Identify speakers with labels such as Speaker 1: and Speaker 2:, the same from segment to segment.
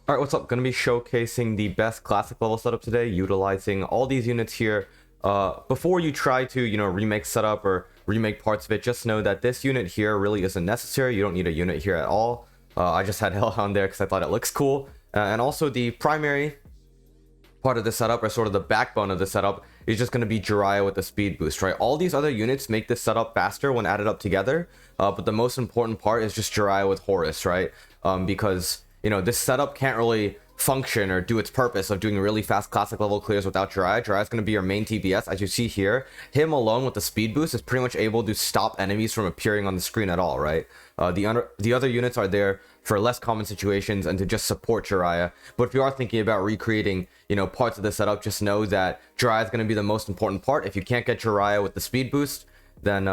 Speaker 1: Alright, what's up? Gonna be showcasing the best classic level setup today, utilizing all these units here. Before you try to, remake setup or remake parts of it, just know that this unit here really isn't necessary. You don't need a unit here at all. I just had Hellhound there because I thought it looks cool. And also the primary part of the setup, or sort of the backbone of the setup, is just going to be Jiraiya with the speed boost, right? All these other units make this setup faster when added up together, but the most important part is just Jiraiya with Horus, right? Because this setup can't really function or do its purpose of doing really fast classic level clears without Jiraiya. Jiraiya is going to be your main TBS. As you see here, him alone with the speed boost is pretty much able to stop enemies from appearing on the screen at all, right? The other units are there for less common situations and to just support Jiraiya. But if you are thinking about recreating, parts of the setup, just know that Jiraiya is going to be the most important part. If you can't get Jiraiya with the speed boost, then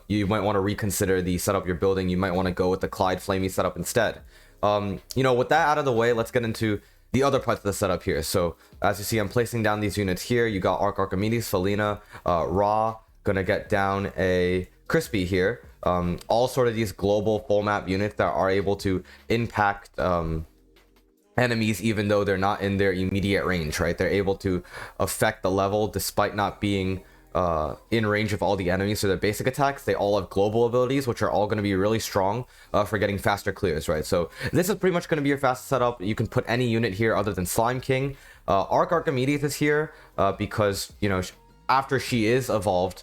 Speaker 1: you might want to reconsider the setup you're building. You might want to go with the Clyde Flamey setup instead. With that out of the way, let's get into the other parts of the setup here. So as you see, I'm placing down these units here. You got Archimedes, Felina, Ra, gonna get down a Crispy here. All sort of these global full map units that are able to impact enemies even though they're not in their immediate range, right? They're able to affect the level despite not being in range of all the enemies. So their basic attacks, they all have global abilities, which are all going to be really strong for getting faster clears, right? So this is pretty much going to be your fastest setup. You can put any unit here other than Slime King. Archimedes is here because after she is evolved,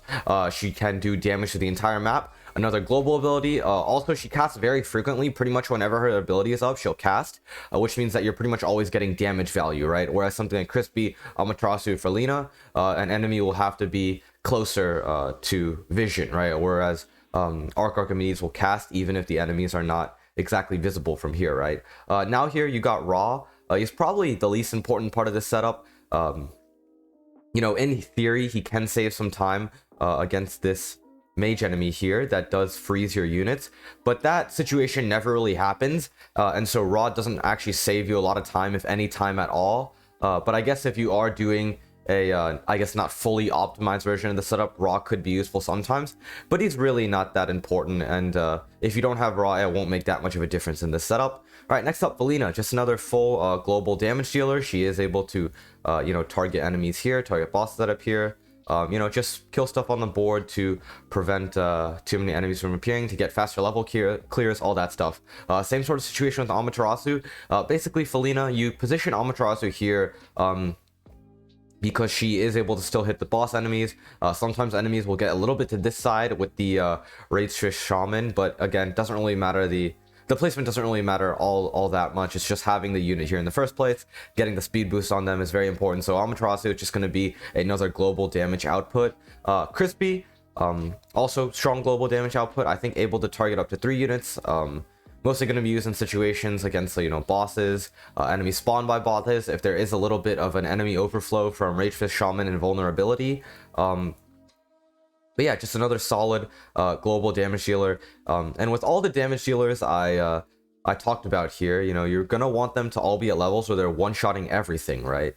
Speaker 1: she can do damage to the entire map. Another global ability. Also, she casts very frequently. Pretty much whenever her ability is up, she'll cast, which means that you're pretty much always getting damage value, right? Whereas something like Crispy, Amaterasu, Felina, an enemy will have to be closer to vision, right? Whereas Archimedes will cast even if the enemies are not exactly visible from here, right? Now here you got Ra. He's probably the least important part of this setup. In theory, he can save some time against this mage enemy here that does freeze your units, but that situation never really happens, and so Ra doesn't actually save you a lot of time, if any time at all. But I guess if you are doing a I guess not fully optimized version of the setup, Ra could be useful sometimes, but he's really not that important, and if you don't have Ra, it won't make that much of a difference in the setup. All right, next up, Felina, just another full global damage dealer. She is able to target enemies here, target bosses that appear, just kill stuff on the board to prevent too many enemies from appearing, to get faster level clears, all that stuff. Same sort of situation with Amaterasu. Basically, Felina, you position Amaterasu here because she is able to still hit the boss enemies. Sometimes enemies will get a little bit to this side with the Rage Fish Shaman, but again, doesn't really matter. The placement doesn't really matter all that much. It's just having the unit here in the first place. Getting the speed boost on them is very important. So Amaterasu is just going to be another global damage output. Crispy, also strong global damage output. I think able to target up to 3 units. Mostly going to be used in situations against bosses, enemies spawned by bosses. If there is a little bit of an enemy overflow from Rage Fist Shaman and vulnerability. But yeah, just another solid global damage dealer. And with all the damage dealers I talked about here, you're gonna want them to all be at levels where they're one-shotting everything, right?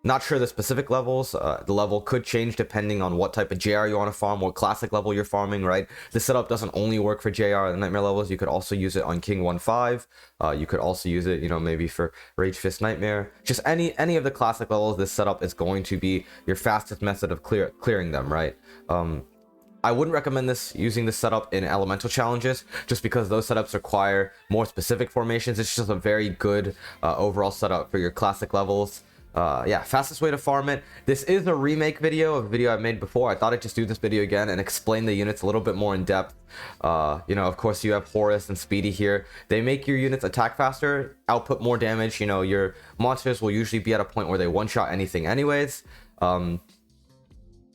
Speaker 1: Not sure the specific levels. The level could change depending on what type of JR you want to farm, what classic level you're farming, right? The setup doesn't only work for JR and Nightmare levels. You could also use it on King 1-5. You could also use it, maybe for Rage Fist Nightmare. Just any of the classic levels, this setup is going to be your fastest method of clearing them, right? I wouldn't recommend using this setup in elemental challenges, just because those setups require more specific formations. It's just a very good overall setup for your classic levels. Yeah, fastest way to farm it. This is a remake video of a video I made before. I thought I'd just do this video again and explain the units a little bit more in depth. Of course you have Horus and Speedy here. They make your units attack faster, output more damage. Your monsters will usually be at a point where they one-shot anything anyways,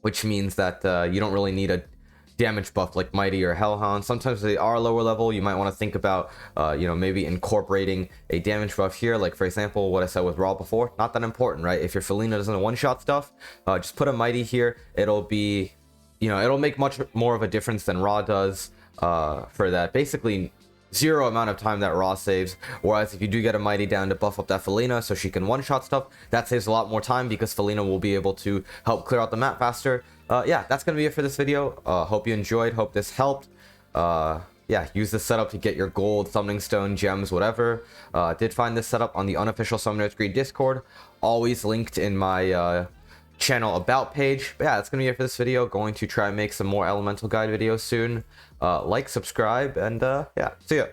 Speaker 1: which means that you don't really need a damage buff like Mighty or Hellhound. Sometimes they are lower level. You might want to think about maybe incorporating a damage buff here, like for example what I said with Raw before. Not that important, right? If your Felina doesn't one-shot stuff, just put a Mighty here. It'll be it'll make much more of a difference than Raw does for that basically 0 amount of time that Raw saves. Whereas if you do get a Mighty down to buff up that Felina so she can one-shot stuff, that saves a lot more time because Felina will be able to help clear out the map faster. Yeah, that's gonna be it for this video. Hope you enjoyed, hope this helped. yeah, use this setup to get your gold, summoning stone, gems, whatever. Did find this setup on the unofficial Summoners Greed Discord, always linked in my channel about page. But yeah, that's gonna be it for this video. Going to try and make some more elemental guide videos soon. Like, subscribe, and yeah, see ya.